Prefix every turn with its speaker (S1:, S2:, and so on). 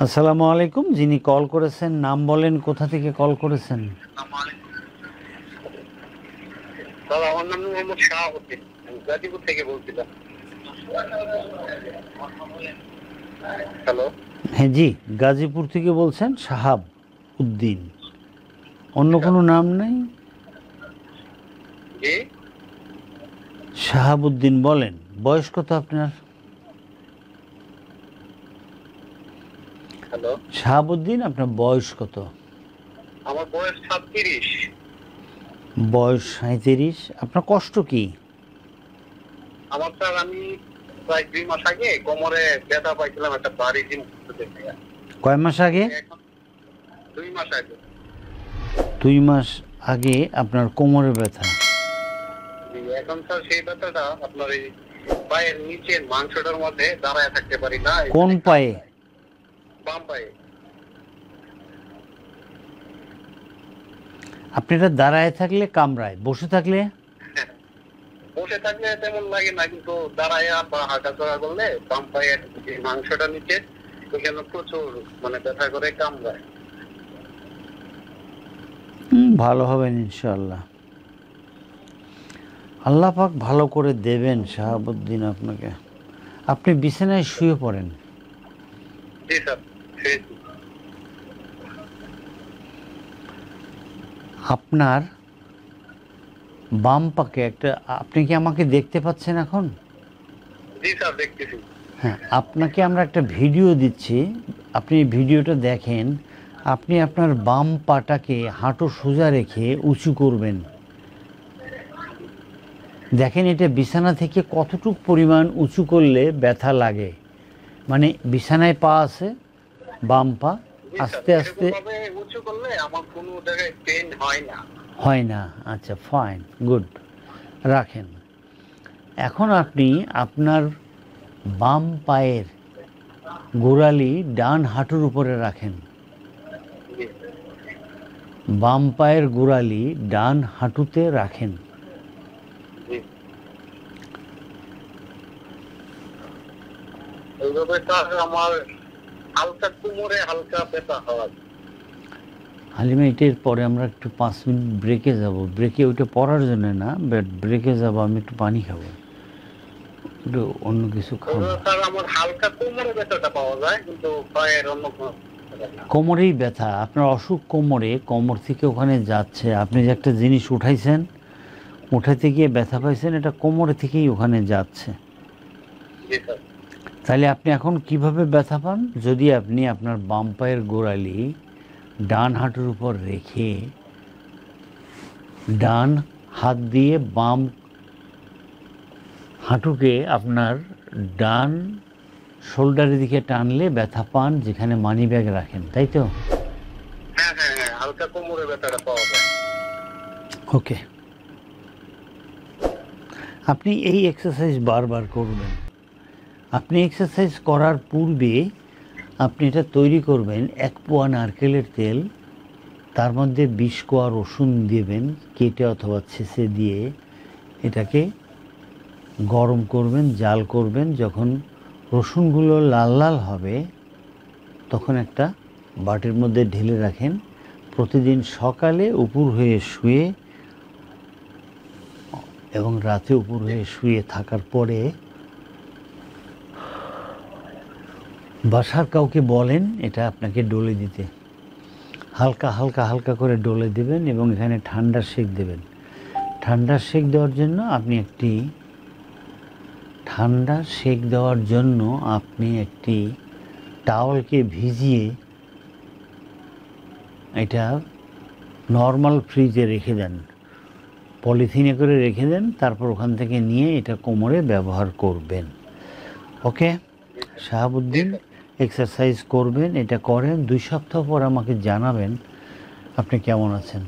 S1: আসসালামু আলাইকুম। যিনি কল করেছেন নাম বলেন, কোথা থেকে কল করেছেন?
S2: দাদা আমার নাম মোহাম্মদ শাহাবুদ্দিন, গাজীপুর থেকে বলছিলাম। হ্যালো।
S1: হ্যাঁ জি, গাজীপুর থেকে বলছেন শাহাব উদ্দিন, অন্য কোনো নাম নাই?
S2: জি
S1: শাহাব উদ্দিন বলেন, বয়স কত আপনার?
S2: হ্যালো,
S1: শাহাব উদ্দিন আপনার বয়স কত?
S2: আমার বয়স 36।
S1: বয়স 37। আপনার কষ্ট কি?
S2: আমার স্যার আমি প্রায় 2 মাস আগে কোমরে ব্যথা পাইছিলাম, একটা ভারী জিনিস থেকে।
S1: কয় মাস আগে?
S2: 2 মাস আগে।
S1: 2 মাস আগে আপনার কোমরে ব্যথা।
S2: এখন স্যার সেই ব্যথাটা আপনার এই পায়ের নিচের মাংসটার মধ্যে দাঁড়ায় থাকতে পারি না।
S1: কোন পায়ে?
S2: বাম পায়ে।
S1: আপনি এটা দাঁড়ায় থাকলে কামড়ায়, বসে থাকলে?
S2: বসে থাকলে তেমন লাগে না, কিন্তু দাঁড়ায় বা হাঁটাচলা করলে বাম পায়ের যে মাংসটা নিচে ওইখানে প্রচুর ব্যথা করে, কামড়ায়।
S1: ভালো হবেন ইনশাআল্লাহ। আল্লাহ পাক ভালো করে দেবেন শাহাবুদ্দিন আপনাকে। আপনি বিছানায় শুয়ে পড়েন।
S2: জি স্যার।
S1: আপনার বাম পাকে একটা, আপনি কি আমাকে দেখতে পাচ্ছেন এখন?
S2: জি স্যার, দেখতেছি।
S1: হ্যাঁ, আপনাকে আমরা একটা ভিডিও দিচ্ছি, আপনি ভিডিওটা দেখেন। আপনি আপনার বাম পাটাকে হাঁটু সোজা রেখে উঁচু করবেন। দেখেন এটা বিছানা থেকে কতটুক পরিমাণ উঁচু করলে ব্যথা লাগে। মানে বিছানায় পা আছে, বাম পা, আস্তে আস্তে
S2: উঁচু করলে আমার কোনো জায়গায় পেইন হয় না।
S1: হয় না? আচ্ছা, ফাইন, গুড, রাখেন। এখন আপনি আপনার বাম পায়ের গোড়ালি ডান হাঁটুর উপরে রাখেন। বাম পায়ের গোড়ালি ডান হাঁটুতে রাখেন।
S2: এইভাবে স্যার আমার হালকা কোমরে হালকা ব্যথা হয়।
S1: হালিমা, এটার পরে আমরা একটু 5 মিনিট ব্রেকে যাব। ব্রেকে ওইটা পড়ার জন্য না, বাট ব্রেকে যাব, আমি একটু পানি খাবো, একটু অন্য কিছু খাবো।
S2: স্যার আমার হালকা কোমরে ব্যথাটা পাওয়া যায়, কিন্তু পায়ের অন্য
S1: কোমরেই ব্যথা আপনার অসুখ, কোমরে, কোমর থেকে ওখানে যাচ্ছে। আপনি যে একটা জিনিস উঠাইছেন, উঠাইতে গিয়ে ব্যথা পাইছেন, এটা কোমরে থেকেই ওখানে যাচ্ছে। তাহলে আপনি এখন কিভাবে ব্যথা পান? যদি আপনি আপনার বাম পায়ের গোড়ালি ডান হাঁটুর উপর রেখে ডান হাত দিয়ে বাম হাঁটুকে আপনার ডান শোল্ডারের দিকে টানলে ব্যথা পান, যেখানে মানি ব্যাগ রাখেন, তাই তো?
S2: হ্যাঁ হ্যাঁ হ্যাঁ, হালকা কোমরে ব্যথাটা পাওয়া যায়।
S1: ওকে, আপনি এই এক্সারসাইজ বারবার করবেন। আপনি এক্সারসাইজ করার পূর্বে আপনি এটা তৈরি করবেন, 1 পোয়া নারকেলের তেল, তার মধ্যে 20 কোয়া রসুন দেবেন, কেটে অথবা ছেঁচে দিয়ে এটাকে গরম করবেন, জাল করবেন। যখন রসুনগুলো লাল লাল হবে তখন একটা বাটির মধ্যে ঢেলে রাখেন। প্রতিদিন সকালে উপর হয়ে শুয়ে এবং রাতে উপর হয়ে শুয়ে থাকার পরে বাসার কাউকে বলেন এটা আপনাকে ডলে দিতে। হালকা হালকা হালকা করে ডলে দেবেন এবং এখানে ঠান্ডার সেক দেবেন। ঠান্ডার সেক দেওয়ার জন্য আপনি একটি টাওয়ালকে ভিজিয়ে এটা নর্মাল ফ্রিজে রেখে দেন, পলিথিনে করে রেখে দেন। তারপর ওখান থেকে নিয়ে এটা কোমরে ব্যবহার করবেন। ওকে শাহাবুদ্দিন, এক্সারসাইজ করবেন, এটা করেন। 2 সপ্তাহ পর আমাকে জানাবেন আপনি কেমন আছেন।